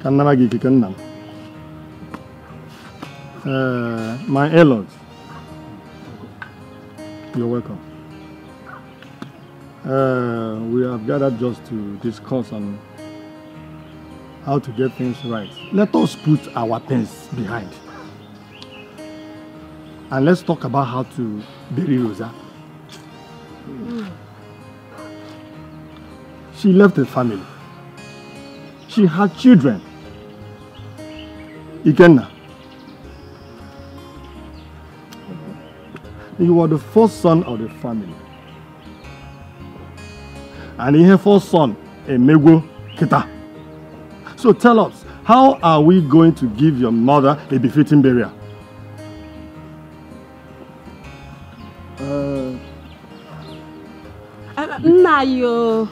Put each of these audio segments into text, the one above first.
My in-laws, you're welcome. We have gathered just to discuss on how to get things right. Let us put our pens behind. And let's talk about how to bury Rosa. She left a family. She had children. Ikenna, you were the first son of the family. And her first son, Emego Kita. So tell us, how are we going to give your mother a befitting burial? Nayo.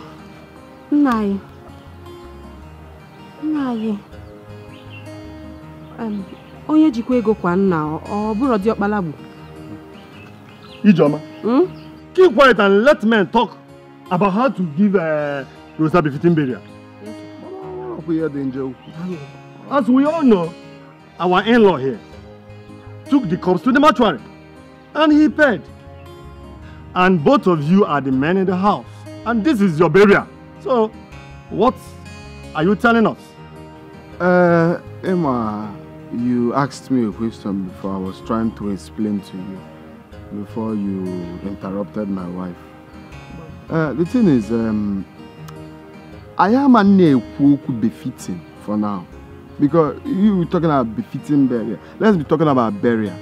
Onye jikwa ego kwa nna ọ bụrụ dị ọkpala bụ. Ijoma. Keep quiet and let men talk about how to give Rosa befitting burial. As we all know, our in-law here took the corpse to the mortuary and he paid. And both of you are the men in the house. And this is your burial. So, what are you telling us? Emma, you asked me a question before. I was trying to explain to you before you interrupted my wife. The thing is, I am a befitting for now. Because you were talking about befitting burial. Let's be talking about burial.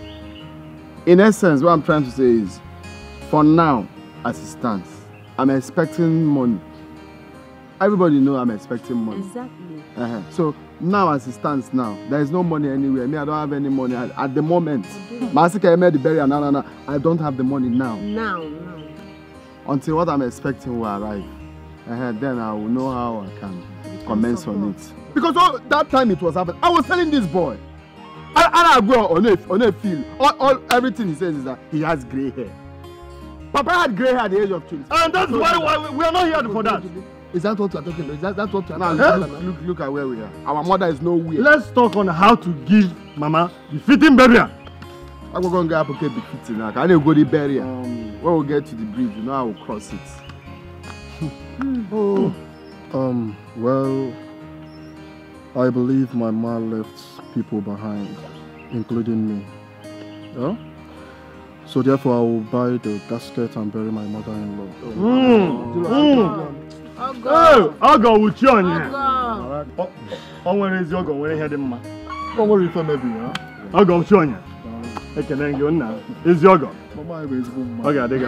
In essence, what I'm trying to say is, for now, as it stands, I'm expecting money. Everybody knows I'm expecting money. Exactly. So now, as it stands now, there is no money anywhere. Me, I don't have any money at the moment. Masika, I made the burial. No. I don't have the money now. Now. Until what I'm expecting will arrive. Then I will know how I can commence on it. Because that time it was happening, I was telling this boy, I go on a field. All everything he says is that he has grey hair. Papa had grey hair at the age of 20. And that's why we are not here for that. Is that what you are talking about? Is that what you are talking about? Look at where we are. Our mother is nowhere. Let's talk on how to give Mama the fitting burial. I'm going to go up and fitting now. I need to go to the burial. When we get to the bridge, you know I will cross it. Well, I believe my mom left people behind, including me. Yeah? So therefore I will buy the casket and bury my mother-in-law. I'll go with you on here. Where is your go? Where is your man? Don't worry for maybe, huh? I'll go with you on here. I can then go now. It's your go. Okay, I take it.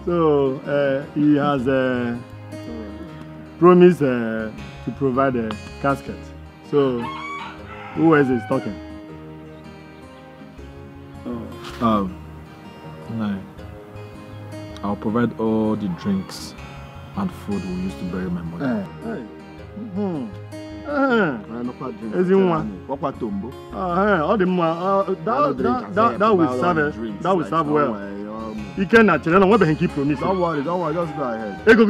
So he has promised to provide a casket. So who else is talking? No. I'll provide all the drinks and food we use to bury my mother. That will serve well. You cannot tell them what he promised. Don't worry, just go ahead. Thank you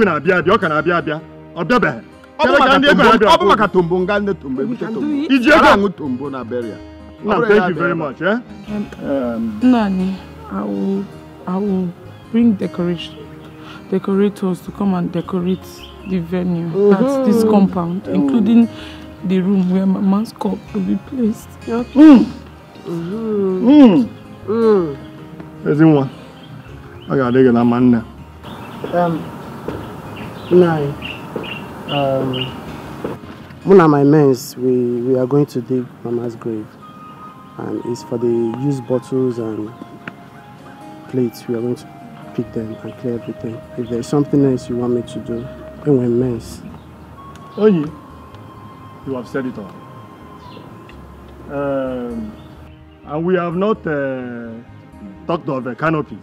very much. Nani, I will bring decorators to come and decorate the venue at this compound, including the room where my man's cup will be placed. I gotta dig a man now. One of my men, we are going to dig Mama's grave, and it's for the used bottles and plates. We are going to pick them and clear everything. If there's something else you want me to do, then we're men's. Oh, you have said it all. And we have not talked of the canopies.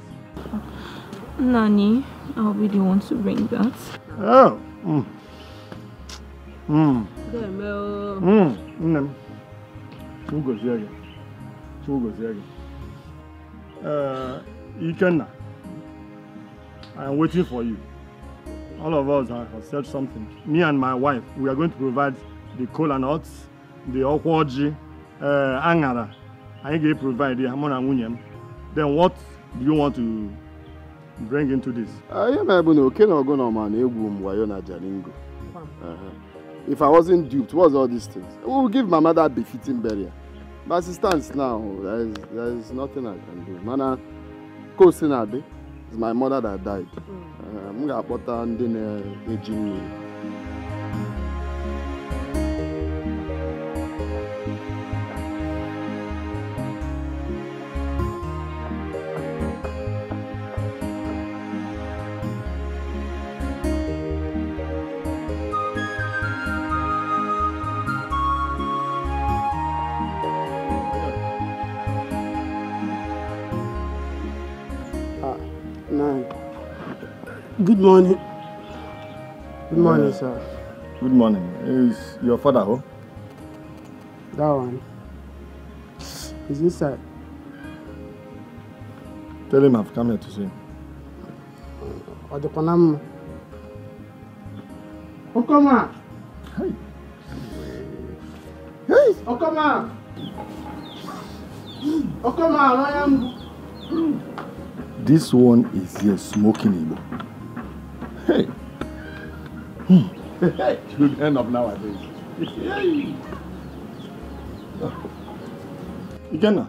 Nani, I'll be the one to bring that. Oh. Ikenna, I am waiting for you. All of us have said something. Me and my wife, we are going to provide the kola nuts, the okwoji, angara. I can provide the hamon and wunyem. Then what do you want to bring into this? If I wasn't duped, what's all these things? We will give my mother a befitting burial. But as it stands now, there is nothing I can do. Mana, Kosinade is my mother that died. I'm going to put her in the gym. Good morning. Good morning, sir. Good morning. Is your father home? That one. He's inside. Tell him I've come here to see him. Odepanam. Okoma! Hey! Hey! Okoma! Okoma, I am. This one is here smoking Igbo. Hey! Hey! Good end of nowadays. Hey! Ikenna?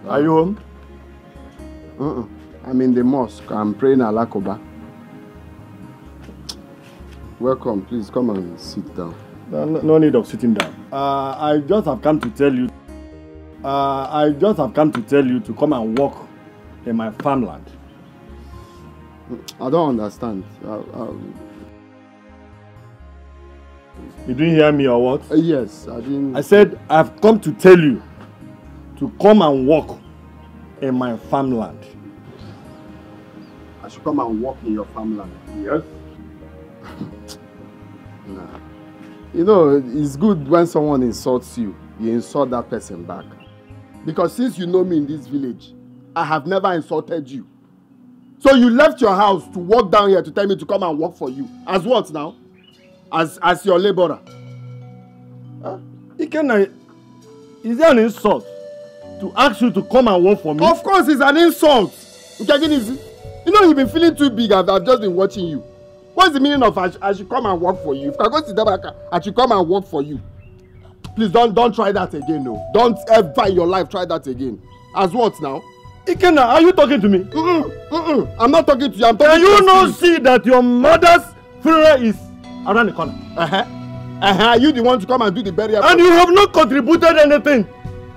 Are you home? I'm in the mosque. I'm praying Alakoba. Welcome. Please come and sit down. No need of sitting down. I just have come to tell you. I just have come to tell you to come and walk in my farmland. I don't understand. You didn't hear me or what? Yes, I didn't. I said I've come to tell you to come and walk in my farmland. I should come and walk in your farmland? Yes. Nah. You know, it's good when someone insults you, you insult that person back. Because since you know me in this village, I have never insulted you. So you left your house to walk down here to tell me to come and work for you. As what now? As your laborer? Ikenna, is there an insult to ask you to come and work for me? Of course it's an insult. You know you've been feeling too big. I've just been watching you. What's the meaning of I should come and work for you? If I go to Dabaka, I should come and work for you. Please don't try that again, no. Don't ever in your life try that again. As what now? Ikenna, are you talking to me? I'm not talking to you. I'm talking Can you not see that your mother's funeral is around the corner? Are you the one to come and do the burial? And you have not contributed anything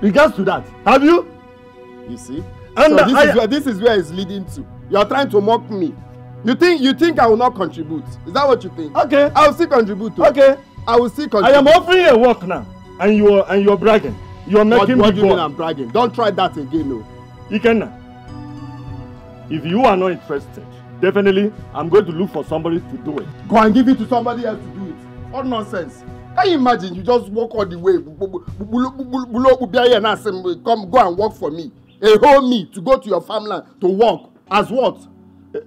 regards to that, have you? You see? And so this is where it's leading to. You're trying to mock me. You think I will not contribute? Is that what you think? Okay. I will still contribute. Okay. I will still contribute. I am offering you a work now, and you're bragging. You're making what do you mean boy. I'm bragging? Don't try that again, no. Ikenna, if you are not interested, definitely I'm going to look for somebody to do it. Go and give it to somebody else to do it. What nonsense. Can you imagine you just walk all the way, come go and work for me. A whole me to go to your farmland to work. As what?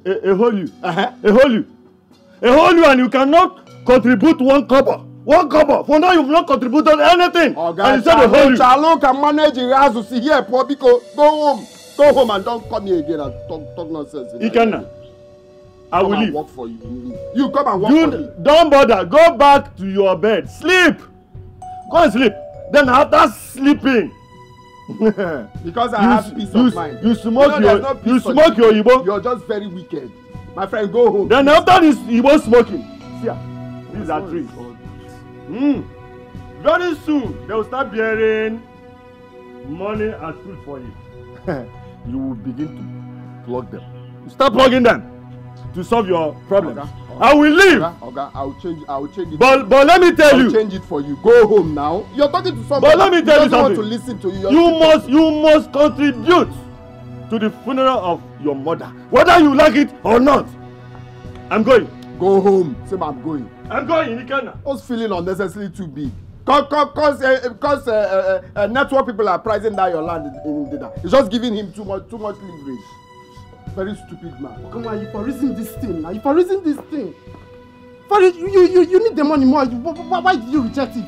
A whole you. A whole you, and you cannot contribute one copper. One copper. For now you've not contributed anything. Oh, and you said a whole you. Chalo can manage the house to see here, poor because go home. Go home and don't come here again and talk nonsense. Ikenna, I will leave. Work for you. You come and work for me. Don't bother. Go back to your bed. Sleep. Go and sleep. Then after sleeping, because I have peace of mind. You smoke your Igbo. You're just very wicked. My friend, go home. Then after this Igbo smoking, see, these are trees. Very soon they will start bearing money as food for you. You will begin to plug them. You start plugging them to solve your problems. Okay. I will leave. Okay. I will change it. But let me tell you. I will change it for you. Go home now. You're talking to somebody. But let me tell you something. Want to listen to you. You must contribute to the funeral of your mother, whether you like it or not. I'm going. Go home. Say I'm going. I'm going, Ikenna. I was feeling unnecessarily too big. Because network people are pricing down your land in data. It's just giving him too much leverage. very stupid man. Come on, you for reason this thing now. You for reason this thing. For you need the money more. Why did you reject it?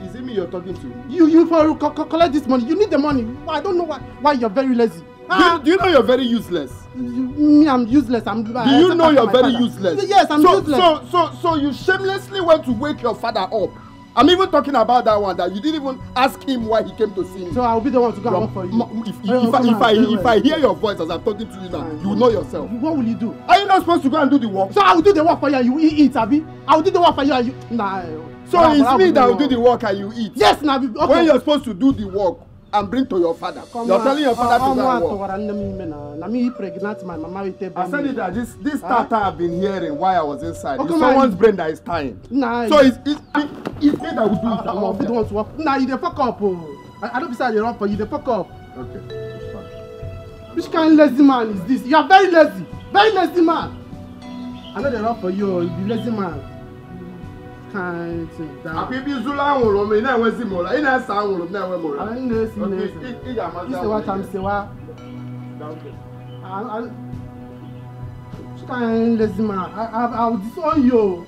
Is it me you're talking to? You for collect this money. You need the money. I don't know why you're very lazy. Do you know you're very useless? Me, I'm useless. Do you know you're very useless? Yes, I'm useless. So you shamelessly went to wake your father up. I'm even talking about that one that you didn't even ask him why he came to see me. So I'll be the one to go and work for you. If I hear your voice as I'm talking to you now, you will know yourself. What will you do? Are you not supposed to go and do the work? So I will do the work for you and you eat, Abi. I will do the work for you and you... Nah. So it's me that will do the work and you eat? Yes, Nabi. Okay. When you're supposed to do the work and bring to your father. You're telling your father to go and work. I said it that this starter I've been hearing while I was inside. It's someone's brain that is tying. Nah. So it's me that will do it. I'll be the one to work. Nah, you the fuck up. I don't decide the wrong for you. The fuck up. Okay, it's fine. Which kind of lazy man is this? You are very lazy. Very lazy man. I know the wrong for you. You be lazy man. Can't sit down. I be Zula will me now. Where's the mola? In a sound will never more. I know. This is what I'm saying. Which kind of lazy man? I'll disown you.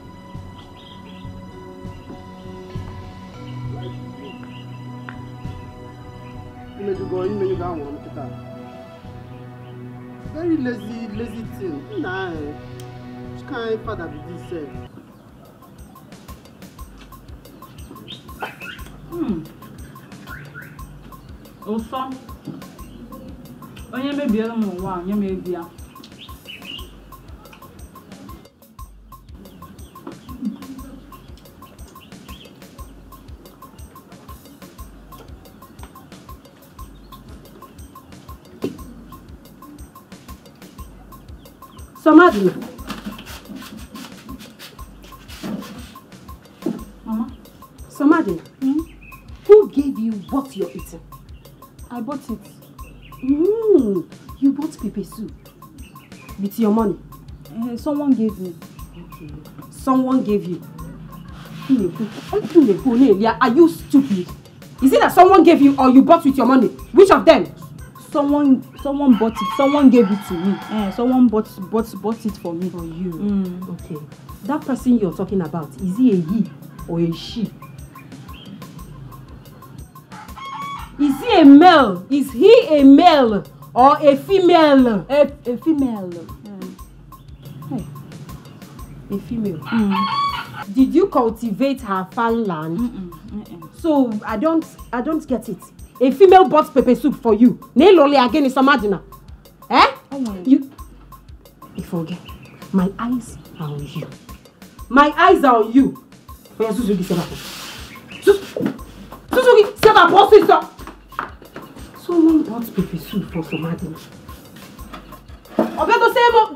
You go one. Very lazy thing. Nah. Which kind of father be this? Also, onye mebiela m ụwa a, nye m ego ya. Somadina. Mama? Somadina. Who gave you what you're eating? I bought it. You bought pepper soup with your money? Someone gave me. Okay. Someone gave you? Are you stupid? Is it that someone gave you or you bought with your money? Which of them? Someone bought it. Someone gave it to me. Someone bought it for me. For you? Okay. That person you're talking about, is he a he or a she? Is he a male? Is he a male or a female? A female. Hey. A female. Did you cultivate her farmland? So I don't get it. A female bought pepper soup for you. Neloli again is Somadina. Eh? You forget. My eyes are on you. My eyes are on you. Suzuki, Seba, sister. Someone bought pepper soup for Somadina.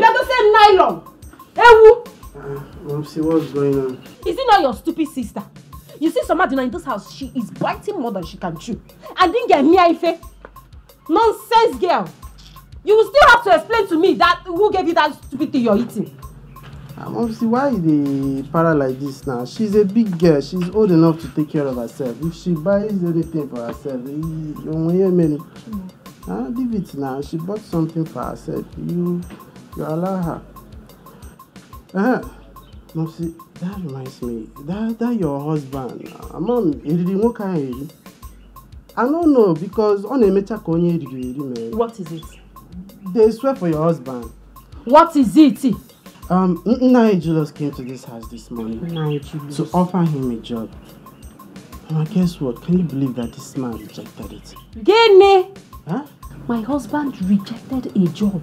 Better say nylon. Ewu. Mom, see what's going on. Is it not your stupid sister? You see Somadina in this house, she is biting more than she can chew. And didn't get me Ife. Nonsense girl. You will still have to explain to me that who gave you that stupid thing you're eating. Mom, see why they para like this now? She's a big girl. She's old enough to take care of herself. If she buys anything for herself, you leave it now. She bought something for herself. You allow her. Mom, see, that reminds me. That your husband. Mom, he didn't work out. I don't know because on a mecha konye. What is it? They swear for your husband. What is it? Nigerian came to this house this morning to offer him a job. And guess what? Can you believe that this man rejected it? Gene! Huh? My husband rejected a job.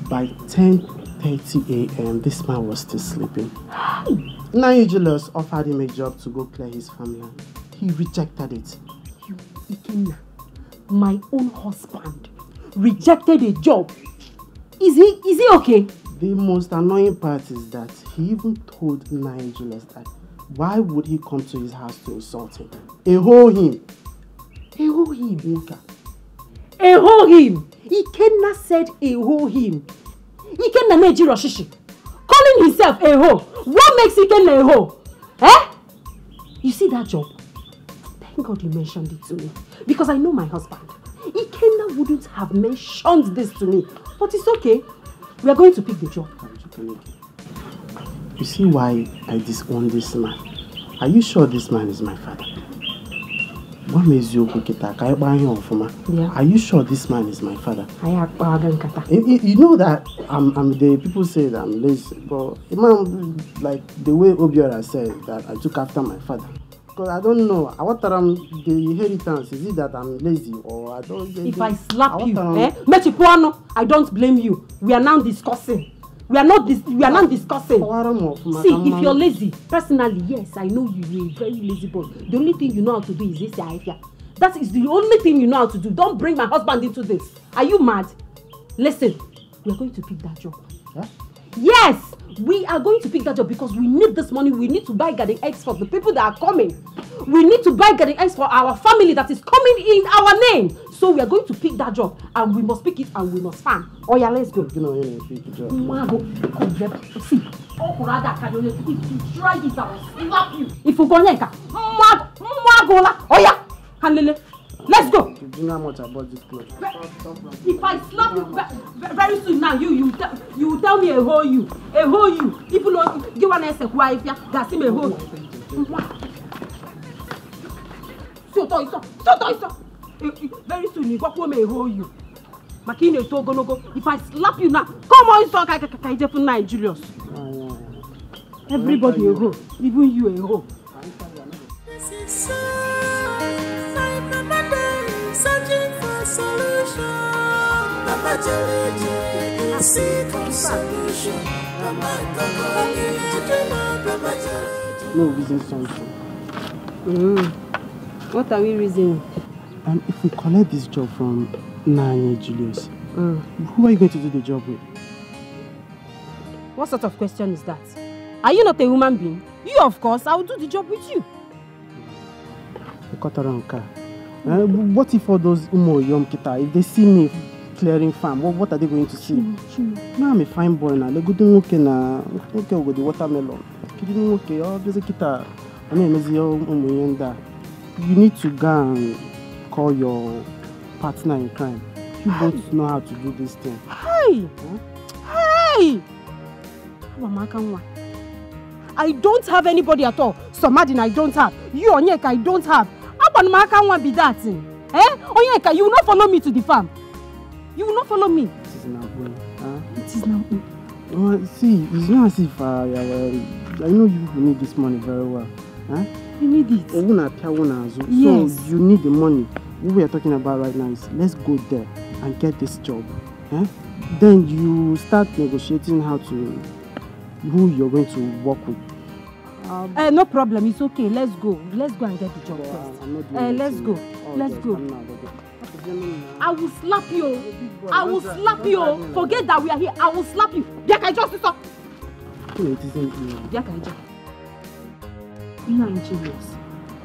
By 10:30 a.m., this man was still sleeping. Nigerian offered him a job to go clear his farmland. He rejected it. You, Ikenna, my own husband rejected a job. Is he okay? The most annoying part is that he even told Nigerian that why would he come to his house to insult him? Eho him. Eho him. Eho him. Ikenna said eho him. Ikenna Nigeria shishi. Calling himself eho. What makes Ikenna eho? Eh? You see that job? Thank God you mentioned it to me. Because I know my husband. Ikenna wouldn't have mentioned this to me. But it's okay. We are going to pick the job. You see why I disown this man? Are you sure this man is my father? Are you sure this man is my father? You know that the people say that I'm lazy, but like the way Obiora said that I took after my father. Because I don't know. The inheritance, is it that I'm lazy or I don't? If I slap you, I don't blame you. We are now discussing. We are not discussing. See, if you're lazy, personally, yes, I know you're a very lazy boy. The only thing you know how to do is this. That is the only thing you know how to do. Don't bring my husband into this. Are you mad? Listen, we are going to pick that job. Huh? Yes, we are going to pick that job because we need this money. We need to buy garden eggs for the people that are coming. We need to buy garden eggs for our family that is coming in our name. So we are going to pick that job and we must pick it and we must farm. Oh yeah, let's go. You know, pick the job. See, if you try this, I will slap you. If you go neka, oh yeah, let's go. You do not know much about this clothes. If I slap you very soon now, you tell me a whole you. If you know, give one answer, wife, that's him a whole. So very soon you go home a whole you. Makine Togonogo. If I slap you now, come on, so I can Nigerians. Everybody a hoe, even you a hoe. Searching for solution. No reason something. What are we reasoning? If we collect this job from Nanya Julius, who are you going to do the job with? What sort of question is that? Are you not a human being? You, of course, I will do the job with you. What if all those Umo Yom Kita, if they see me clearing farm, what are they going to see? Now I'm a fine boy now. They go to okay with the watermelon. You need to go and call your partner in crime. You both know how to do this thing. Hey! I don't have anybody at all. Somadin I don't have. You Onyeka I don't have. How be that thing? Onyeka, you will not follow me to the farm. You will not follow me. It is now. It is now. See, it's not as if I know you need this money very well. You need it. So yes. You need the money. What we are talking about right now is let's go there and get this job. Then you start negotiating who you're going to work with. No problem, it's okay. Let's go. Let's go and get the job first. Let's go. Let's go. I will slap you. I will slap you. Forget that we are here. I will slap you. Nigerians.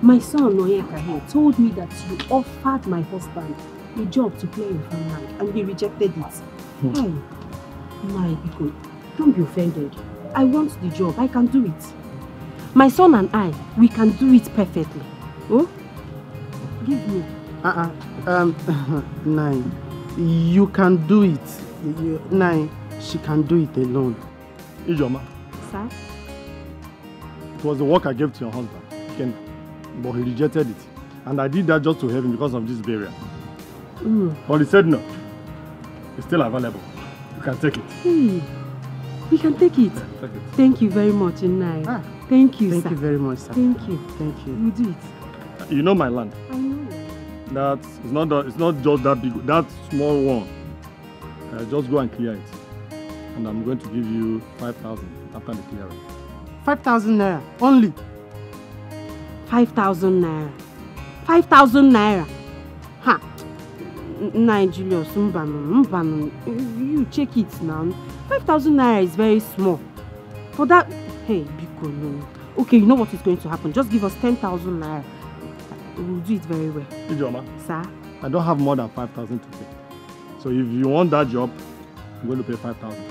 My son Noyeka here told me that you offered my husband a job to play in farmland and he rejected it. My people, don't be offended. I want the job. I can do it. My son and I, we can do it perfectly. Oh? Give me. Nine. You can do it. Nine. She can do it alone. Ijoma. Sir? It was the work I gave to your husband, Ken, but he rejected it. And I did that just to help him because of this barrier. But he said no. It's still available. You can take it. Hey, we can take it. Take it. Thank you very much, Nai. Thank you, sir. Thank you very much, sir. Thank you. Thank you. You do it. You know my land. I know. It's not just that big, that small one. Just go and clear it. And I'm going to give you 5,000 after the clearing. 5,000 naira only. 5,000 naira. 5,000 naira. Ha. Julius, you check it now. 5,000 naira is very small. For that, hey, Biko, no. Okay, you know what is going to happen? Just give us 10,000 naira. We'll do it very well. Ijoma, sir? I don't have more than 5,000 to pay. So if you want that job, I'm going to pay 5,000.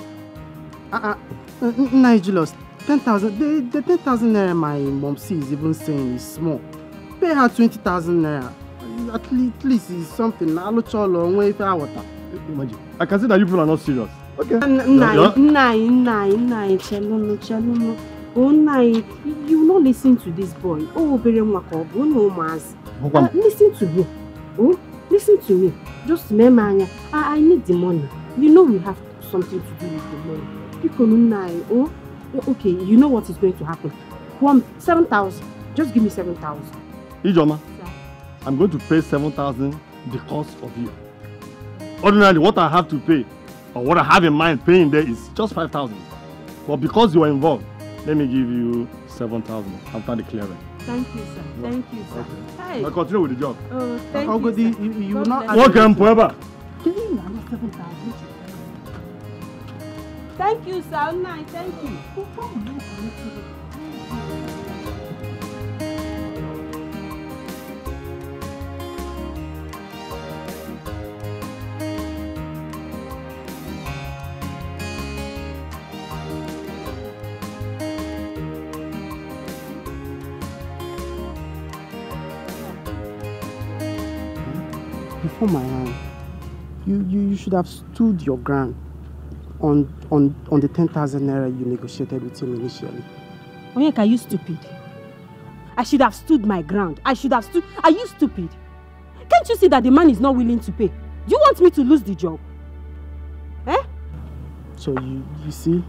Julius, 10,000. The 10,000 naira my mom is even saying is small. Pay her 20,000 naira. at least it's something. I'll tell you if I water. Imagine. I can see that you people are not serious. Okay. Chelulu. Oh, nine. You will not listen to this boy. Oh, listen to me. Oh, listen to me. Just remember, I need the money. You know we have something to do with the money. Oh, okay. You know what is going to happen. 7,000. Just give me 7,000. Ijoma, I'm going to pay 7,000 because of you. Ordinarily, what I have to pay, or what I have in mind paying there is just 5,000. But because you are involved, let me give you 7,000 after the clearing. Thank you, sir. Thank you, sir. Okay. Hey. I'll continue with the job. Oh, thank you, sir. You will not... Okay, Mpoeba. Thank you, sir. Nice. Thank you. Before my hand, you should have stood your ground on the 10,000 naira you negotiated with him initially. Onyeka, are you stupid? I should have stood my ground. Are you stupid? Can't you see that the man is not willing to pay? Do you want me to lose the job? Eh? So you see,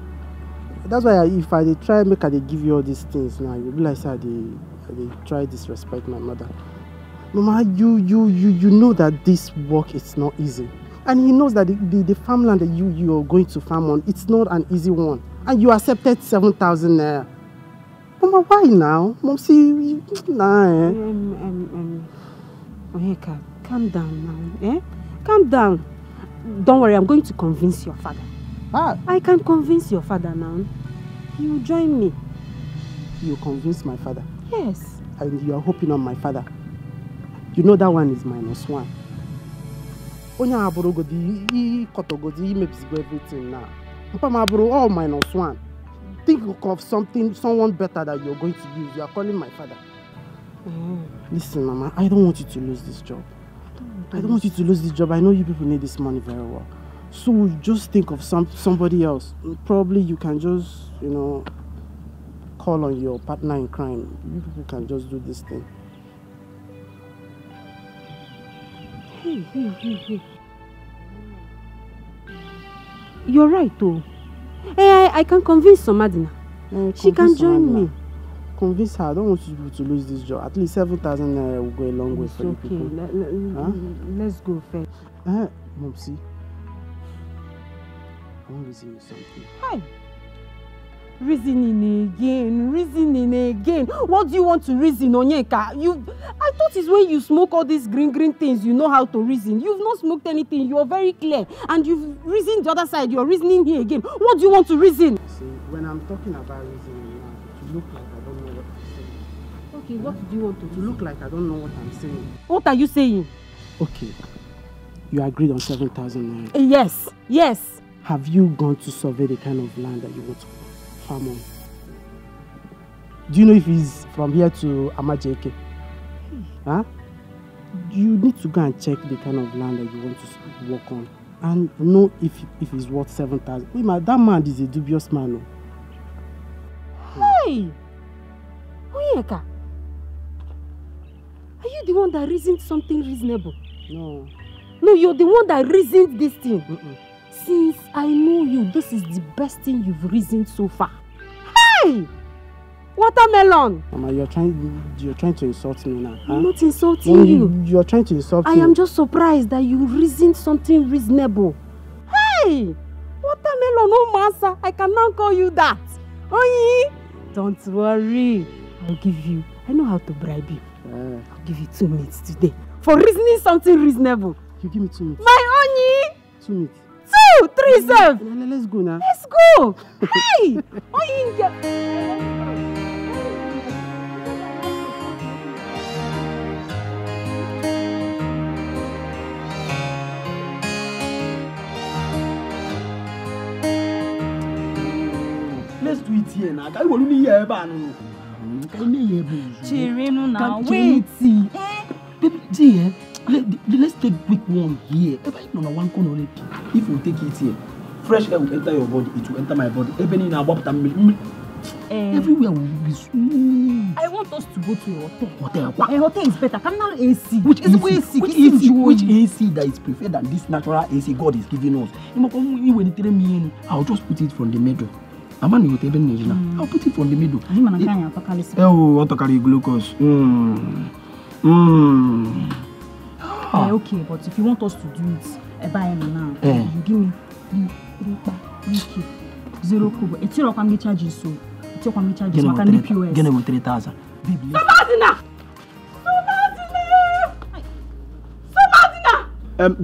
that's why if I try make I give you all these things now, you realize I try disrespect my mother. Mama, you know that this work is not easy. And he knows that the farmland that you are going to farm on, it's not an easy one. And you accepted 7,000 naira. Mama, why now? Mom, see, nah. Onyeka, calm down now. Eh? Calm down. Don't worry, I'm going to convince your father. Ah. I can convince your father now. He will join me. You convince my father? Yes. And you are hoping on my father? You know that one is -1. Onya aborogodi, kotogodi, everything now. Papa mabro all -1. Think of someone better that you're going to use. You are calling my father. Listen, Mama, I don't want you to lose this job. I don't want you to lose this job. I know you people need this money very well. So just think of somebody else. Probably you can just, call on your partner in crime. You people can just do this thing. Hey. You're right, though. Hey, I can convince Somadina. She can join me. Convince her. I don't want you to lose this job. At least 7,000 naira will go a long way for you people. Let's go first. Mom, see. I want to reason you something. Hi. Reasoning again. What do you want to reason, Onyeka? I thought it's when you smoke all these green things, you know how to reason. You've not smoked anything, you're very clear. And you've reasoned the other side, you're reasoning here again. What do you want to reason? See, when I'm talking about reasoning now, to look like I don't know what I'm saying. Okay, what do you want to look like I don't know what I'm saying. What are you saying? Okay, you agreed on 7,000 naira. Yes. Have you gone to survey the kind of land that you want to farm on? Do you know if he's from here to Amajeke? Huh? You need to go and check the kind of land that you want to work on and know if he's worth 7,000. That man is a dubious man. Hey! Onyeka, are you the one that reasoned something reasonable? No, you're the one that reasoned this thing. Since I know you, this is the best thing you've reasoned so far. Hey! Watermelon! Mama, you're trying to insult me now. I'm not insulting you. You're trying to insult me. I am just surprised that you reasoned something reasonable. Hey! Watermelon, no massa. I can now call you that. Oye! Don't worry. I know how to bribe you. I'll give you 2 minutes today for reasoning something reasonable. You give me 2 minutes. My Onyi! 2 minutes. 2, 3, 7. Let's go now. Let's go. Hey! Onyi! Let's do it here now. Can you hear about Chirinu now, wait. Baby, dear, Let's take quick one here. If I know one corner already, if you take it here, fresh air will enter your body, it will enter my body. Everywhere will be smooth. I want us to go to a hotel. Hotel? What? A hotel is better. Can now AC? Which AC? Which AC? AC that is preferred than this natural AC God is giving us? I'll just put it from the middle. I'll put it from the middle. Oh, what to carry glucose? Okay, but if you want us to do it, buy now. You give me 0 kobo. It's your family charges, so it's your family charges. So I can leave POS. Get about 3,000.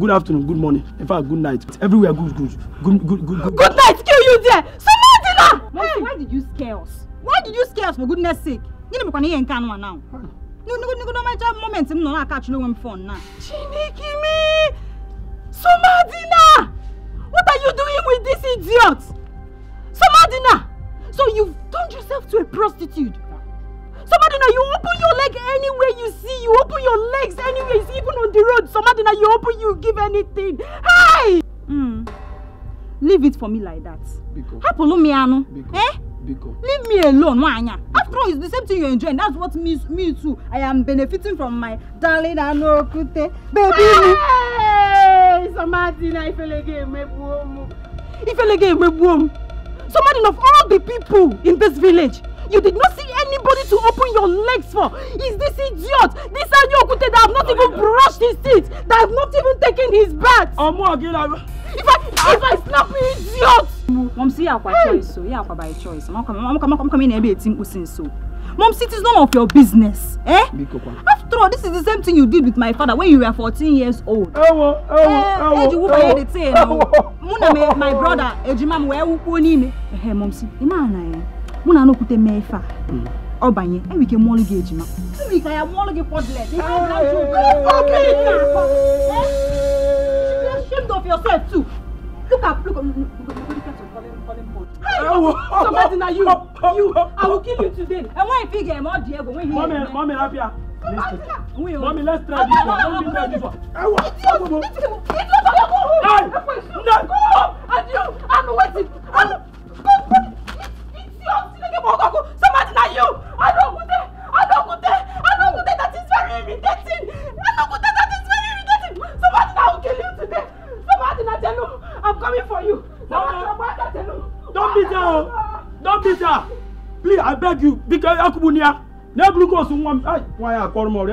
Good afternoon, good morning. In fact, good night. Everywhere good. Good night, kill you there. Somadina! Hey, why did you scare us? Why did you scare us for goodness sake? You know we can hear now. No matter moment, I'm not catch no phone now. Chinikimi! Somadina! What are you doing with this idiot? Somadina! So you've turned yourself to a prostitute. Somadina, you open your leg anywhere you see. You open your legs anywhere you see, even on the road. Somadina, you open, you give anything. Hey! Leave it for me like that. Apolomiano. Leave me alone, Wanya. After all, it's the same thing you're enjoying. That's what me too. I am benefiting from my darling Anokute. Baby! Hey! Somadina, if you again, me boom. Somadina, of all the people in this village, you did not see anybody to open your legs for. Is this idiot? This Anokute that have not even brushed his teeth, that have not even taken his bath. If I snap you, idiot! Mom, see, you have by choice, so you have by choice. I'm coming here, so. Mom, it is none of your business, eh? After all, this is the same thing you did with my father when you were 14 years old. My brother, Ejimam, where you hey, Mom, see, Imana, Muna no put a mefa. Or by you, and we can mortgage him. We can mortgage for the ashamed of yourself too. Look at calling somebody now you. I will kill you today. And when I figure more Diego when he Mommy, happy. Mommy, let's try this one. Don't be this one. I'm waiting. Somebody now you. I don't put that is very irritating. Somebody now will kill you today. Somebody now tell you, I'm coming for you. Don't beat her. Please, I beg you. Because Akubunia, no glucose. Why I call more?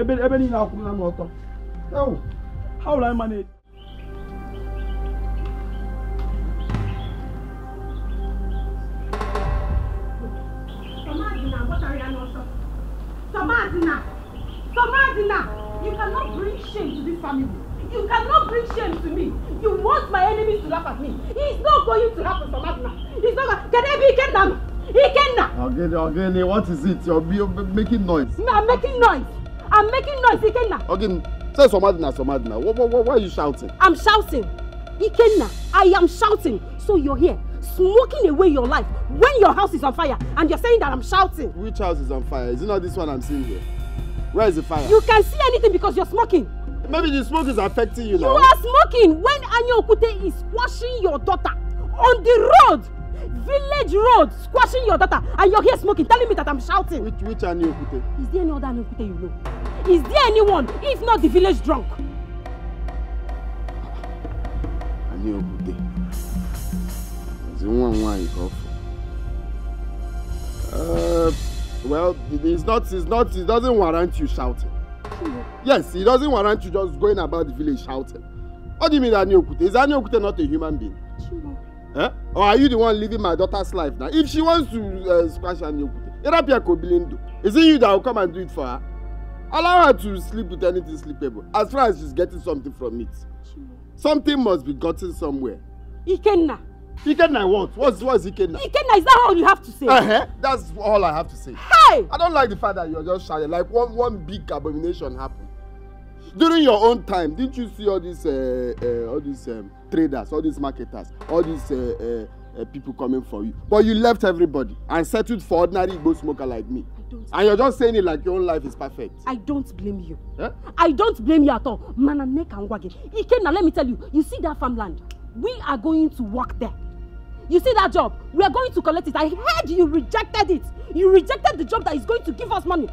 How will I manage? Somadina, you cannot bring shame to this family. You cannot bring shame to me. You want my enemies to laugh at me. It's not going to happen, Somadina. It's not going to. Can I be Ikenna? Again, what is it? You're making noise. I'm making noise, Ikenna. Again, say Somadina. Why are you shouting? I'm shouting. Ikenna, I am shouting. So you're here, smoking away your life when your house is on fire, and you're saying that I'm shouting. Which house is on fire? Is it not this one I'm seeing here? Where is the fire? You can see anything because you're smoking. Maybe the smoke is affecting you now. You are smoking when Anyokute is squashing your daughter on the road, village road, squashing your daughter, and you're here smoking, telling me that I'm shouting. Which Anyokute? Is there any other Anyokute you know? Is there anyone, if not the village drunk? Anyokute. The one is off. Well, it doesn't warrant you shouting. Yes, it doesn't warrant you just going about the village shouting. What do you mean Anyokute? Is Anyokute not a human being? Eh? Or are you the one living my daughter's life now? If she wants to squash Anyokute, is it you that will come and do it for her? Allow her to sleep with anything sleepable. As far as she's getting something from it. Something must be gotten somewhere. Ikenna. Ikenna what? What's Ikenna? Ikenna, is that all you have to say? That's all I have to say. Hey! I don't like the fact that you're just shouting. Like one big abomination happened. During your own time, didn't you see all these traders, all these marketers, all these people coming for you? But you left everybody and settled for ordinary Igbo smoker like me. And you're just saying it like your own life is perfect. I don't blame you. Eh? I don't blame you at all. Manane Kangwage. Ikenna, let me tell you, you see that farmland? We are going to work there. You see that job? We are going to collect it. I heard you rejected it. You rejected the job that is going to give us money.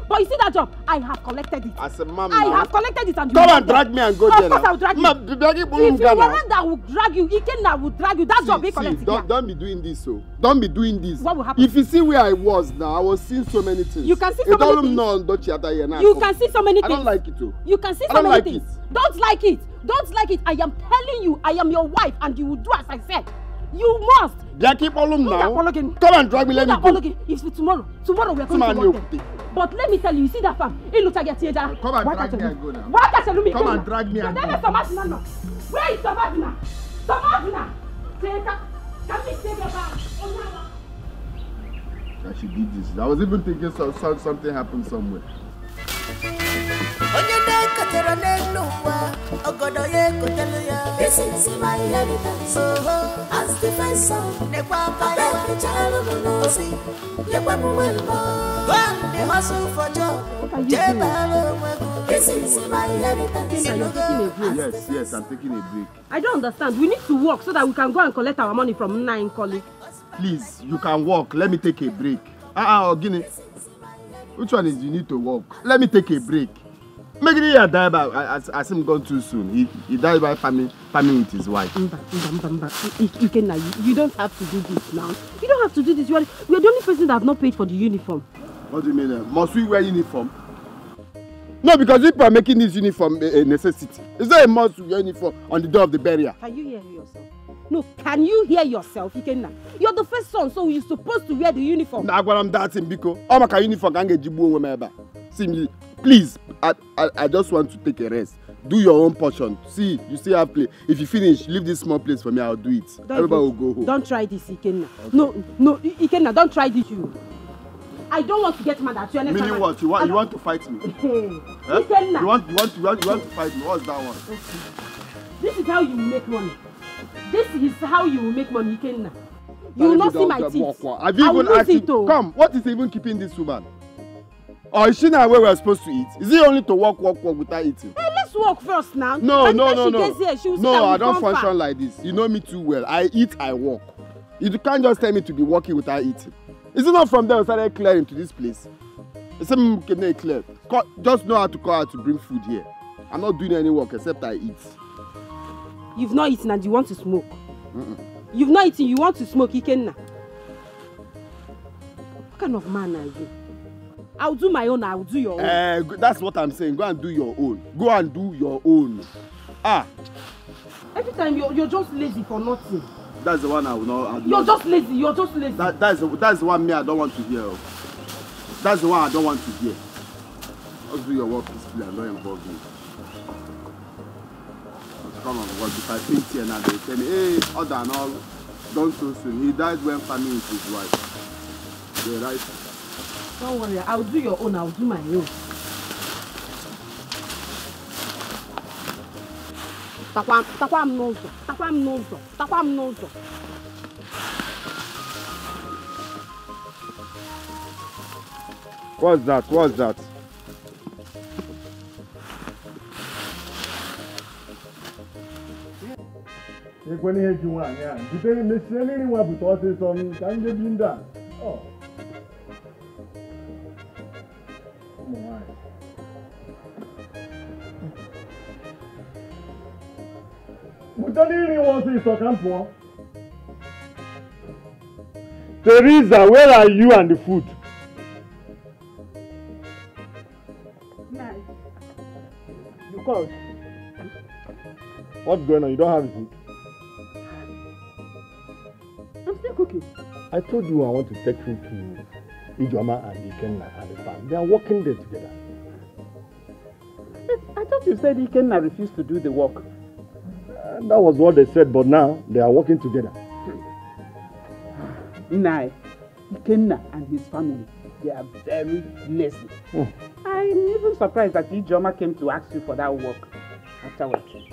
But you see that job? I have collected it. As a man, I have collected it and you come and drag me and go there. Of course I will drag you. If you weren't that will drag you, Ikenna will drag you. That job we collected. Don't be doing this, so. Don't be doing this. What will happen? If you see where I was now, I was seeing so many things. You can see so many things. You can see so many things. I don't like it too. You can see so many things. Don't like it. Don't like it. I am telling you, I am your wife and you will do as I said. You must. Keep all now. Come and drag me, let me go. If tomorrow we are going to work there. But let me tell you, you see that farm? Come and drag me and go now. Come and drag me and go. Where is Sabazina? Sabazina! Can we take your bag? I should do this. I was even thinking something happened somewhere. This is my inheritance. As the first son, the every child of the Lord, the hustle for job. This is my inheritance. Yes, I'm taking a break. I don't understand. We need to work so that we can go and collect our money from Nine colleague. Please, you can walk. Let me take a break. Guinea. Which one is you need to walk? Let me take a break. Make it here die by as him gone too soon. He died by farming with his wife. You don't have to do this now. You don't have to do this. We are the only person that have not paid for the uniform. What do you mean? Must we wear uniform? No, because people are making this uniform a necessity. Is there a must to wear uniform on the door of the barrier? Can you hear yourself? No, can you hear yourself, Ikenna? You're the first son, so you're supposed to wear the uniform. Nah, I'm dancing because all my uniform can get jibu whenever. See me, please. I just want to take a rest. Do your own portion. See, you still have play. If you finish, leave this small place for me. I'll do it. Everybody will go home. Don't try this, Ikenna. Okay. No, Ikenna, don't try this. I don't want to get mad at you. Meaning what? You want to fight me? Huh? Ikenna. You want to fight me? What's that one? Okay. This is how you make money. This is how you will make money, Ikenna. You will not see my teeth. Have you even asked it? Come, what is even keeping this woman? Or is she not where we're supposed to eat? Is it only to walk without eating? Hey, let's walk first now. No. Here, no, I don't function like this. You know me too well. I eat, I walk. You can't just tell me to be walking without eating. Is it not from there we started clearing to this place? It's a clear. Just know how to call out to bring food here. I'm not doing any work except I eat. You've not eaten and you want to smoke. You've not eaten, you want to smoke, Ikenna. What kind of man are you? I'll do my own, I'll do your own. That's what I'm saying. Go and do your own. Go and do your own. Every time you're just lazy for nothing. That's the one I will not. You're just lazy. That's the one me I don't want to hear. That's the one I don't want to hear. Just do your work peacefully and don't involve me. Come on, what if I think here now they tell me, hey, other and all, don't so soon. He died when farming with his wife. You're right. Don't worry, I'll do your own, I'll do my own. Takwam nozo. What's that? When he had you one, yeah. You didn't miss anyone but what is on Tanjabinda. Oh. Teresa, where are you and the food? Nice. You called. What's going on? You don't have food? I'm still cooking. I told you I want to take food to Ijoma and Ikenna and the farm. They are working there together. I thought you said Ikenna refused to do the work. That was what they said, but now they are working together. Nah, Ikenna and his family, they are very lazy. I'm even surprised that Ijoma came to ask you for that work afterwards. Okay.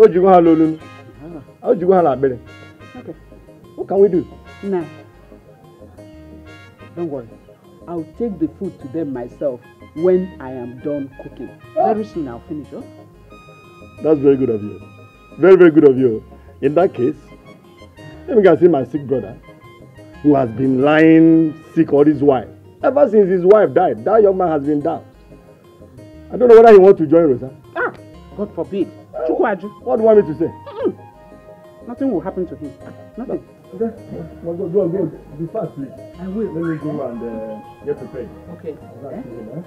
Okay. What can we do? Nah. Don't worry. I'll take the food to them myself when I am done cooking. Very soon I'll finish, huh? That's very good of you. Very, very good of you. In that case, let me go see my sick brother, who has been lying sick all his while. Ever since his wife died, that young man has been down. I don't know whether he wants to join Rosa. Ah, God forbid. Chukwaju. What do you want me to say? Nothing will happen to him. Nothing. Okay. Go. Be fast, please. I will. Let me go and get prepared. Okay.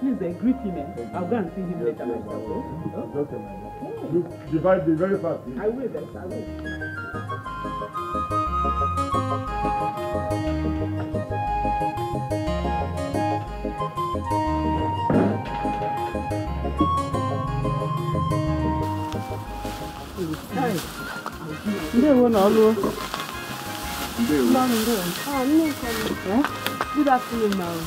Please greet him. I'll go and see him later myself. Okay, man. Look, divide me very fast, please. I will, then. I will. Good afternoon, ma'am.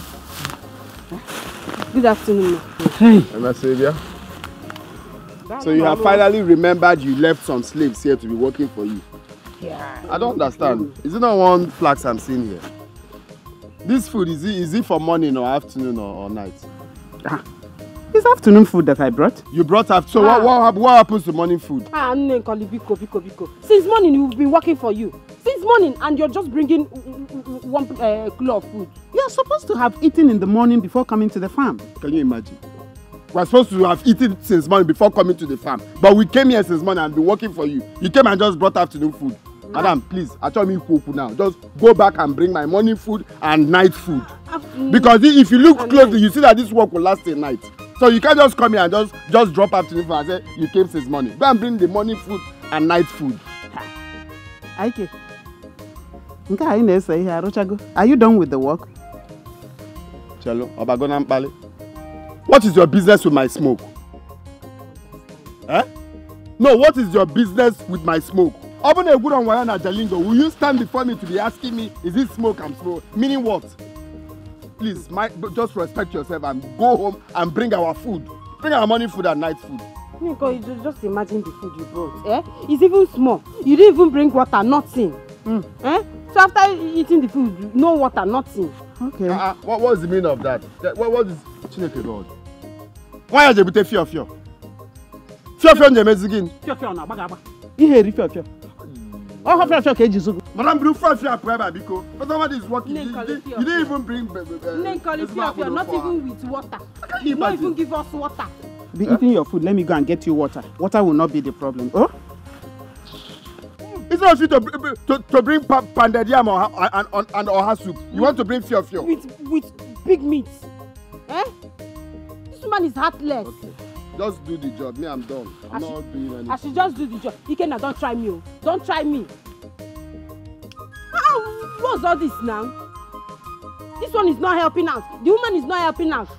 Good afternoon, Hey. Emma Sylvia. So you have finally remembered you left some slaves here to be working for you. Yeah. I don't understand. Is it not one flax I'm seeing here? This food, is it for morning or afternoon or night? It's afternoon food that I brought. You brought after. So what happens to morning food? Biko. Since morning we've been working for you. Since morning, and you're just bringing 1 kilo of food. You're supposed to have eaten in the morning before coming to the farm. Can you imagine? We're supposed to have eaten since morning before coming to the farm. But we came here since morning and been working for you. You came and just brought afternoon food. Madam, please, tell me now. Just go back and bring my morning food and night food. Because if you look closely, you see that this work will last a night. So you can't just come here and just drop afternoon food and say you came since morning. Go and bring the morning food and night food. Ike, are you done with the work? Chelo, Obagona Mpale. What is your business with my smoke? Eh? No, what is your business with my smoke? Will you stand before me to be asking me, is it smoke I'm smoking? Meaning what? Please, just respect yourself and go home and bring our food. Bring our morning food and night food. Nico, you just imagine the food you brought. Eh? It's even small. You didn't even bring water, nothing. Eh? So after eating the food, no water, nothing. Okay. What was the meaning of that? What is Chineke God? Why are you putting fear? Fear on the Mexican. Fear na bagaba. Ihe ri fear. Oh, fear keji zugu. Madam, bring fear forever because somebody is working. You didn't even bring fear, not even with water. You don't even give us water. Be eating your food. Let me go and get you water. Water will not be the problem. Oh? It's not fit to bring pounded yam and oha soup. You want to bring fear? With big meat. Eh? This man is heartless. Okay. Just do the job. Me, I'm done. I'm not doing anything. I should just do the job. Ikena, don't try me. Don't try me. What's all this now? This one is not helping out. The woman is not helping out.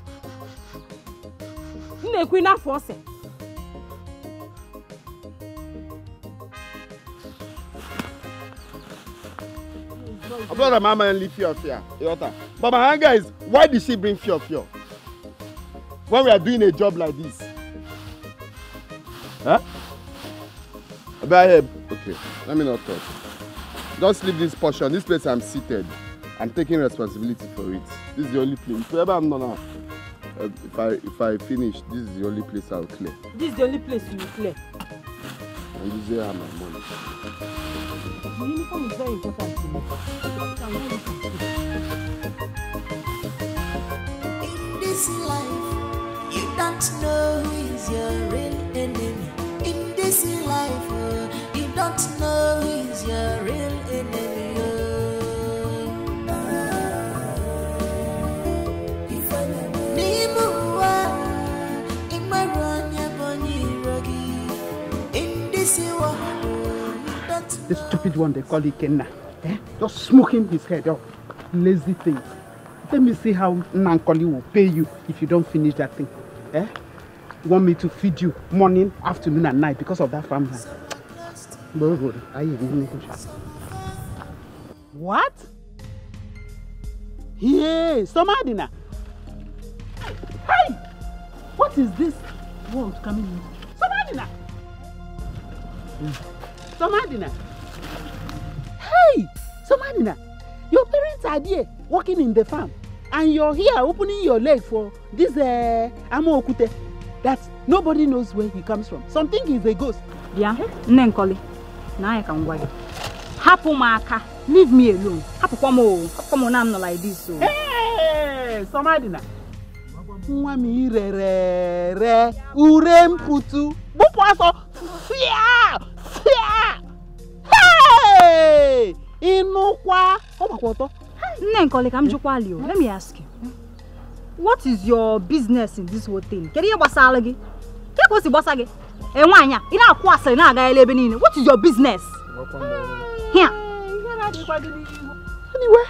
I'm not a mama and leave fear. But my anger is, why did she bring fear? When we are doing a job like this? Huh? Okay, let me not talk. Just leave this portion. This place I'm seated. I'm taking responsibility for it. This is the only place. If ever I'm not now, if I finish, this is the only place I'll clear. This is the only place you will clear. And this is where I have my money. The uniform is very important to me. In this life, you don't know who is your real enemy. In this life, you don't know who is your real enemy. The stupid one they call Ikenna. Just smoking his head off. Lazy thing. Let me see how Nankoli will pay you if you don't finish that thing. You want me to feed you morning, afternoon, and night because of that farmland? What? Hey, Somadina. Hey! What is this world coming in? Somadina! Somadina! Hey! Somadina! Your parents are there working in the farm. And you're here opening your leg for this Amo Okute that nobody knows where he comes from. Something is a ghost. Yeah, Nenkoli. Now I can wait. Hapu Maka, leave me alone. Hapu Kwamo, I'm not like this. So. Hey, somebody now. Mwami re urem putu bupwaso fia. Hey, inukwa omakwoto. Nenkoli, let me ask you. What is your business in this whole thing? Can you basalagi? What is your business? Here. Anyway,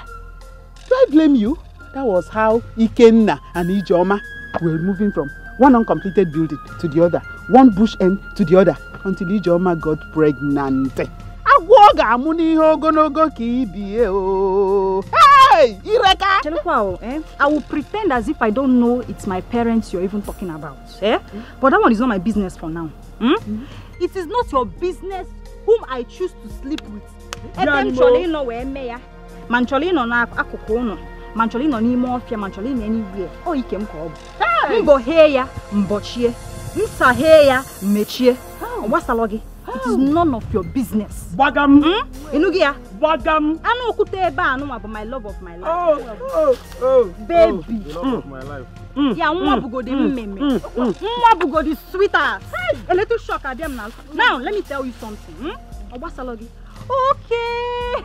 do I blame you? That was how Ikenna and Ijoma were moving from one uncompleted building to the other, one bush end to the other, until Ijoma got pregnant. Hey, Ireka! I will pretend as if I don't know it's my parents you're even talking about. Eh? But that one is not my business for now. It is not your business whom I choose to sleep with. Eventually, no way, Maya. Mancholi no na akukono. Mancholi no ni mafia, mancholi anywhere. Oh, he came called. Mbo heya, mbochie. Msa heya, mechie. What's the logi? It is none of your business. Bagam. Inugia. Bagam. I know Kuteba, no about my love of my life. Oh. Baby. The love of my life. Yeah, Mwabugo the meme. Mwabugo the sweetheart. A little shock at them now. Now, let me tell you something. What's the logi? Okay.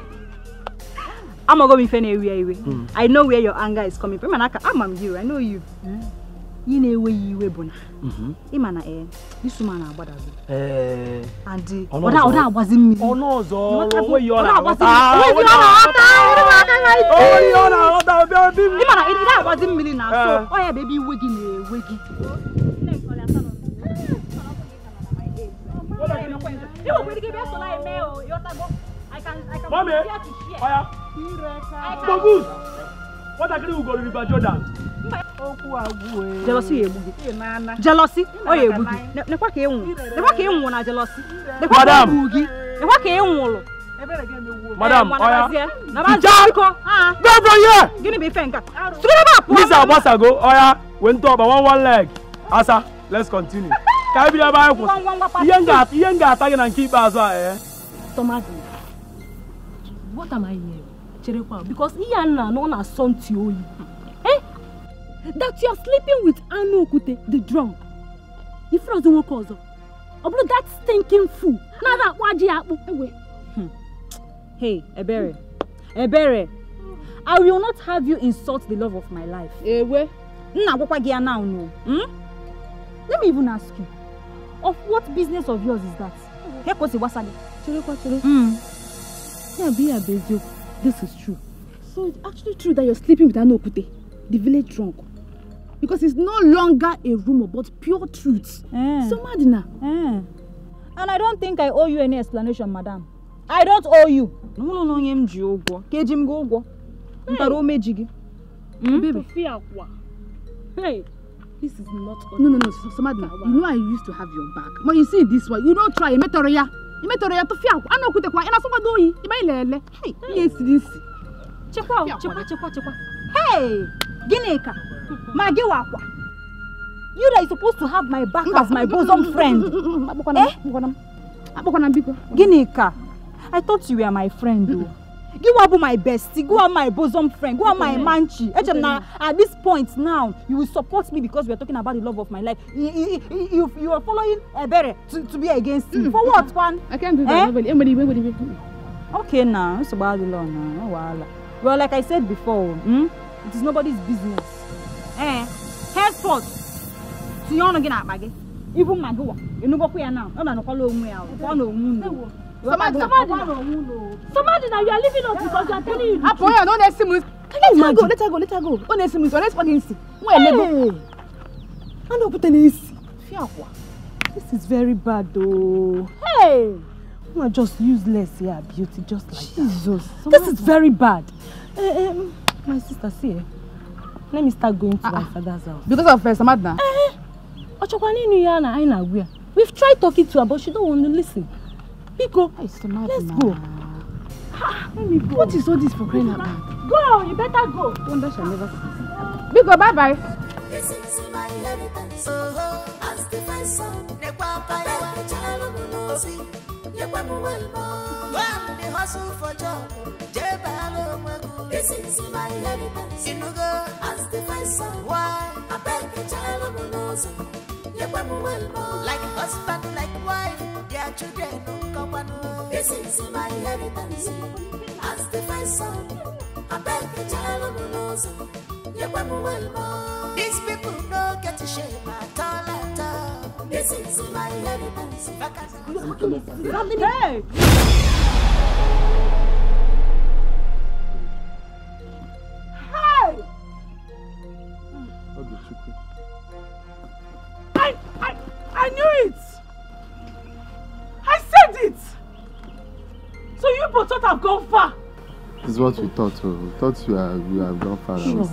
I'm not going to anywhere. I know where your anger is coming from. I'm you. I know you. You know where you were born. Imana this woman about and what wasn't me. Oh no, where you are. That wasn't me now. So, oh yeah, baby, wiggy. Mommy, Bogus, what are you going to do, Jordan? Jealousy, jealousy. Oh, you boogie. Never came when I jealousy. Madam, never came. Madam, go from here. Give me finger. This is what's ago. Oya, went up one leg. Asa, let's continue. Can I be a Bible? Young attacking and keep us. Tomati, what am I here? Because Iana no na son to you. Eh? That you are sleeping with Anu Okute, the drunk. The frozen one cause. About that stinking fool. Now that waji apu. Hey, Ebere. I will not have you insult the love of my life. Ewe. Now no. Let me even ask you. Of what business of yours is that? Yeah, this is true. So it's actually true that you're sleeping with Anu Okute, the village drunk. Because it's no longer a rumor, but pure truth. So Madina. And I don't think I owe you any explanation, madam. I don't owe you. No, Baby. Hey, this is not. No, so Madina. You know I used to have your back. But you see this one, you don't try. You to fear. I know Okute kwa. And I saw do you. Hey, yes, this. Chekwa. Hey, Gineka. Magiwakwa. You that is supposed to have my back as my bosom friend. Gineka. I thought you were my friend though. You are my bestie, go on my bosom friend, go on my manchi. At this point now, you will support me because we are talking about the love of my life. You are following Ebere to be against me. For what, one? I can't do that. Okay now, it's about the law now. Well, like I said before, it is nobody's business. Henceforth, so you're not gonna bag it. Even Magua, you know what we are now. No, follow me out. Somebody now, you are leaving us because you are telling you. Let her go. Let her go. Let's fucking see. This is very bad though. Hey! You are just useless here, beauty, just like Jesus. That. This is very bad. My sister, see, let me start going to my father's house. Because of Samadna? We've tried talking to her, but she don't want to listen. Pico, let's go. Let me go. What is all this for crying out loud? Go, you better go. Wonder shall never see. go, bye-bye. This is my inheritance. As the first son, the papa, the child of Mosi, the the hustle for job, this is my inheritance. As the first son, why? I beg the child of Mosi, like husband, like wife, their children don't come on. This is my inheritance. As the first son, I beg the child of Mosi. These people don't get to shame at all. This is my inheritance. Hey! Hey! I knew it! I said it! So you both thought I've gone far? This is what we thought. We thought you have gone far. Sure.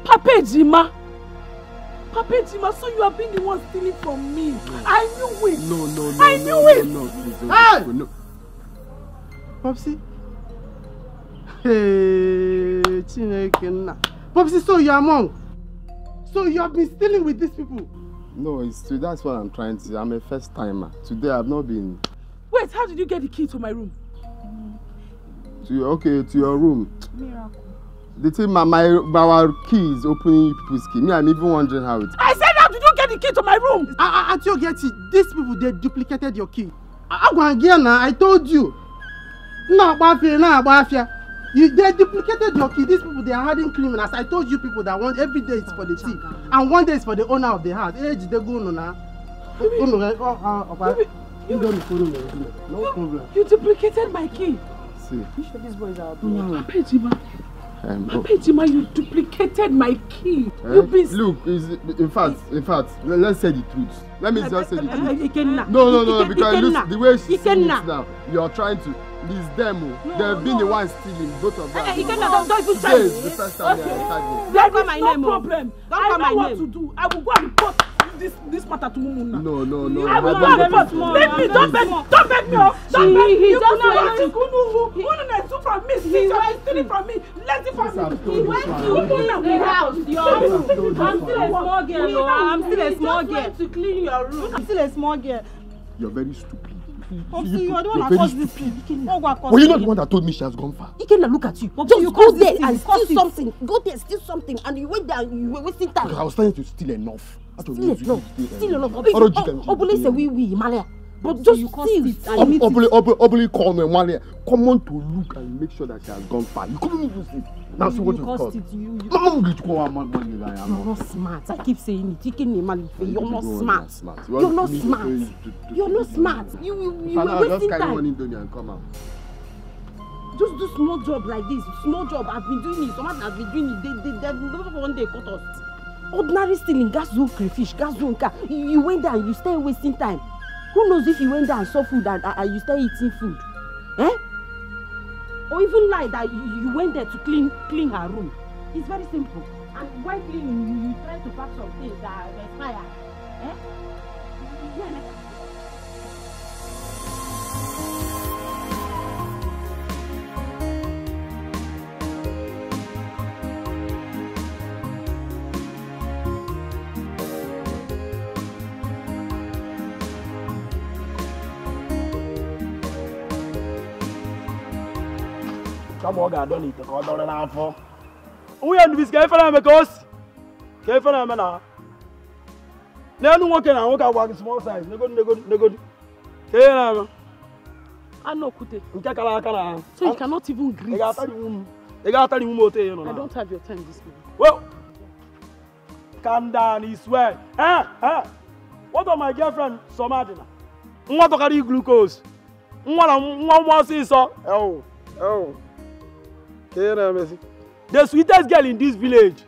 Papa Jima, so you have been the one stealing from me. No. I knew it. No, I knew it. Hey! No. Popsy. Hey, Chineke. Popsy, so you are monk. So you have been stealing with these people. No, that's what I'm trying to say. I'm a first timer. Today I've not been. Wait, how did you get the key to my room? To your room. Miracle. The thing, our key is opening people's key. Me, I'm even wondering how it. I said, how did you get the key to my room? At you get it. These people, they duplicated your key. I told you. They duplicated your key. These people, they are hardened criminals. I told you people that every day is for the thief, and one day is for the owner of the house. You duplicated my key. See. You sure these boys are Pejima, you duplicated my key. Look, in fact, let's say the truth. Let me just say the truth. No, because look, the way she sees it now, you're trying to. These demo, they've been the ones stealing, both of them. Don't even try. This is the first time they had me. There is no problem. I know what to do. I will go and report this matter to Mumuna. No. I will go and report. Let me, don't beg me. Don't beg me. He just from me. He's stealing from me. Let it from me. He went to the house. I'm still a small girl. To clean your room. I'm still a small girl. You're very stupid. You're the one that caused this thing. Were you not the one that told me she has gone far? Ikena, look at you. Just go there and steal something. Go there, steal something, and you went there and you were wasting time. I was trying to steal enough. Steal enough. Obule say we, Malia. But just you steal. Obule call me, Malia. Come on to look and make sure that she has gone far. You couldn't even see. Now see what you call. You're not smart. I keep saying it. You're not smart. You're not smart. You're not smart. You were wasting time. Just do small job like this. Small job. I've been doing it. Someone has been doing it. They never one day caught us. Ordinary stealing, gas zone crayfish, gas zone car. You went there and you stay wasting time. Who knows if you went there and saw food and you stay eating food? Or even like that you went there to clean her room. It's very simple. And while cleaning, you try to pack some things that expire. Come on, God, don't need to call down an hour. We are this guy for them because careful, I'm now. No one can walk out small size. No good. I know, Kute. So you cannot even greet. I don't have your time this morning. Well, calm down, he swear. What of my girlfriend, Somadina? What to carry glucose? One more so. Oh. The sweetest girl in this village.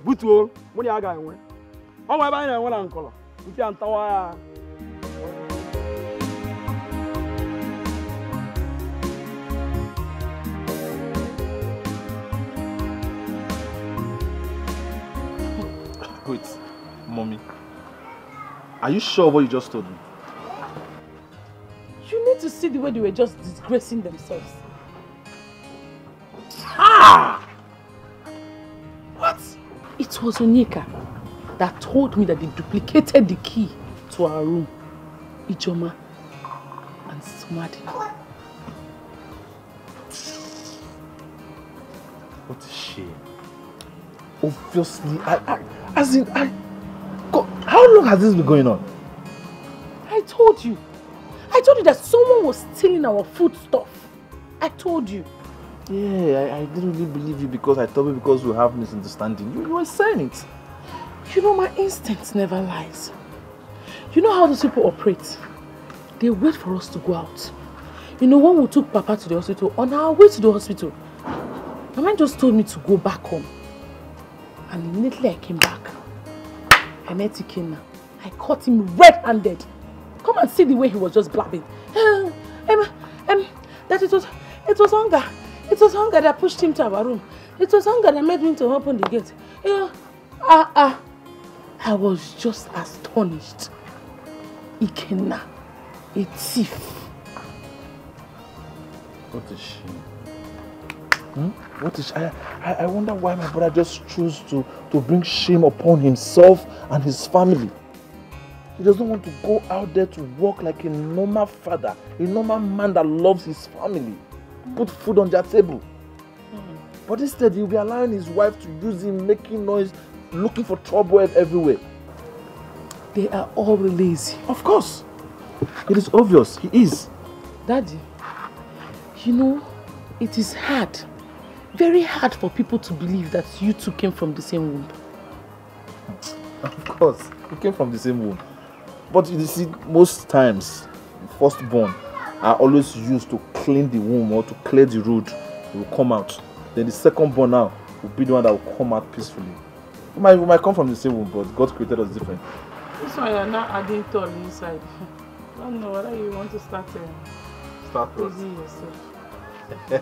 Butu, money I got. Oh my buying one uncle. You can't tower. Wait, mommy. Are you sure what you just told me? You need to see the way they were just disgracing themselves. Ah! What? It was Onyeka that told me that they duplicated the key to our room. Ijoma and Smadi. What a shame. Obviously, God, how long has this been going on? I told you that someone was stealing our food stuff. I told you. Yeah, I didn't really believe you because I thought because we have misunderstanding. You were saying it. You know, my instinct never lies. You know how those people operate? They wait for us to go out. You know, when we took Papa to the hospital, on our way to the hospital, Mama just told me to go back home. And immediately I came back. I met Ikenna. I caught him red-handed. Come and see the way he was just blabbing. That it was hunger. It was hunger that pushed him to our room. It was hunger that made him to open the gate. I was just astonished. Ikenna, a thief. What a shame. What is I wonder why my brother just chose to bring shame upon himself and his family. He doesn't want to go out there to work like a normal father, a normal man that loves his family, put food on their table. But instead, he'll be allowing his wife to use him, making noise, looking for trouble everywhere. They are all lazy. Of course. It is obvious. He is. Daddy, you know, it is hard, very hard for people to believe that you two came from the same womb. Of course, we came from the same womb. But you see, most times, firstborn are always used to clean the womb or to clear the road. They will come out. Then the secondborn now will be the one that will come out peacefully. We might come from the same womb, but God created us different. This one you're not adding tall inside. I don't know whether you want to start praising yourself. I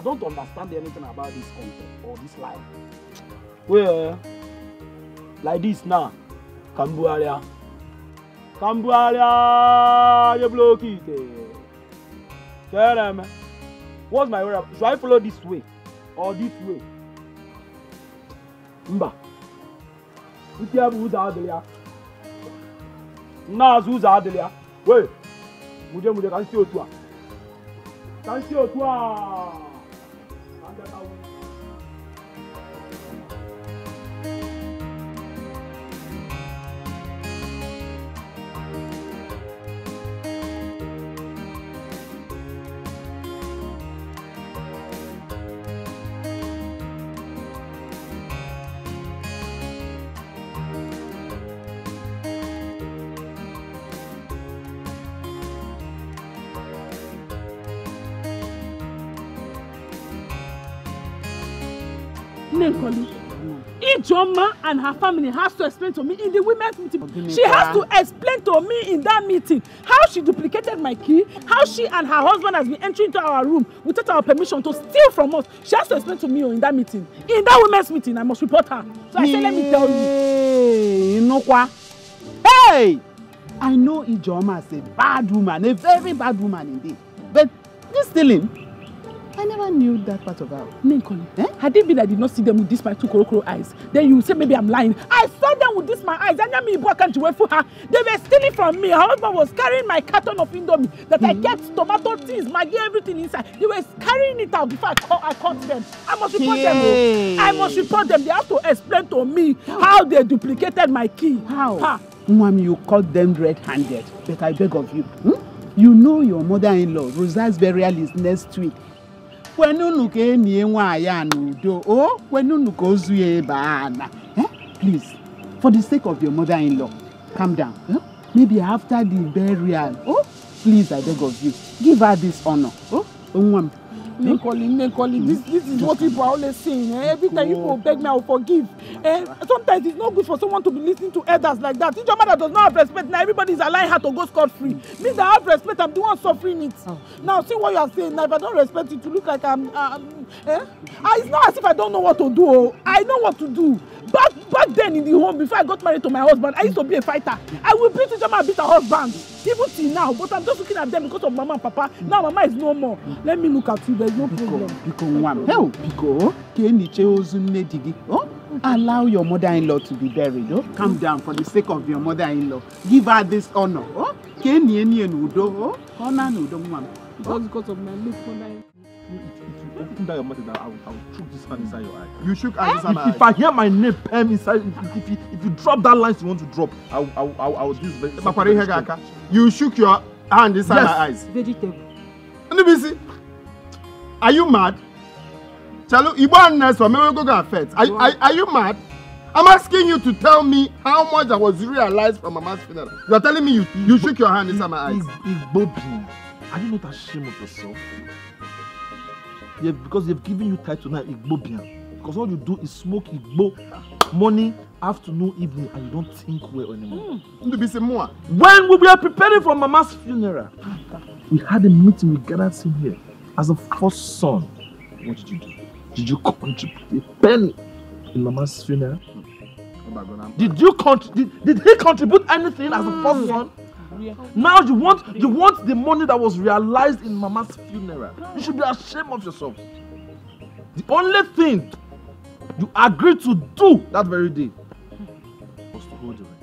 don't understand anything about this content or this life. Well, like this now, Cambodia, you block it. Tell them, what's my way? Should I follow this way or this way? Mba. Who's out there? Nas who's out there? Wait. Muje can see you. Can see you. Ijoma and her family has to explain to me in the women's meeting. She has to explain to me in that meeting how she duplicated my key, how she and her husband has been entering into our room without our permission to steal from us. She has to explain to me in that meeting. In that women's meeting, I must report her. So I said, let me tell you. You know what? Hey! I know Ijoma is a bad woman, a very bad woman indeed. But this stealing, I never knew that part of her. Ninkoli, had it been I did not see them with this my two korokoro eyes, then you would say maybe I'm lying. I saw them with this my eyes, and me can't wait for her. They were stealing from me. Her husband was carrying my carton of Indomie that I kept tomato teas, Maggi, everything inside. They were carrying it out before I caught them. I must report them. I must report them. They have to explain to me how they duplicated my key. How? Mom, you caught them red-handed. But I beg of you, you know your mother-in-law, Rosa's burial is next week. Please, for the sake of your mother-in-law, calm down. Maybe after the burial, please, I beg of you, give her this honor. Ninkoli, this is what people are always saying. Every time people beg me, I will forgive. Sometimes it's not good for someone to be listening to elders like that. If your mother does not have respect, now everybody is allowing her to go scot-free. Me that have respect, I'm the one suffering it. Now, see what you are saying. Now, if I don't respect it, to look like I'm... it's not as if I don't know what to do. I know what to do. Back then in the home, before I got married to my husband, I used to be a fighter. I will beat each other and beat her husband. Even till now. But I'm just looking at them because of Mama and Papa. Now Mama is no more. Let me look at you. There's no problem. Allow your mother-in-law to be buried. Oh? Calm down for the sake of your mother-in-law. Give her this honor. Oh? Just because of my late mother-in-law. Open that your mouth, I will shook this hand inside your eye. You shook hand inside my eye. If I hear my name Pem inside, if you drop that line you want to drop, I will do this. You shook your hand inside my eyes. Vegetable. Are you mad? Chalu, are you mad? I'm asking you to tell me how much I was realized from Mama's funeral. You are telling me you shook your hand inside my eyes. Are you not ashamed of yourself? Because they've given you title now, Igbobian. Because all you do is smoke Igbo morning, afternoon, evening, and you don't think well anymore. When we were preparing for Mama's funeral, we had a meeting, we gathered him here. As a first son, what did you do? Did you contribute a penny in Mama's funeral? Did he contribute anything as a first son? Now you want the money that was realized in Mama's funeral. You should be ashamed of yourself. The only thing you agreed to do that very day was to hold the ring.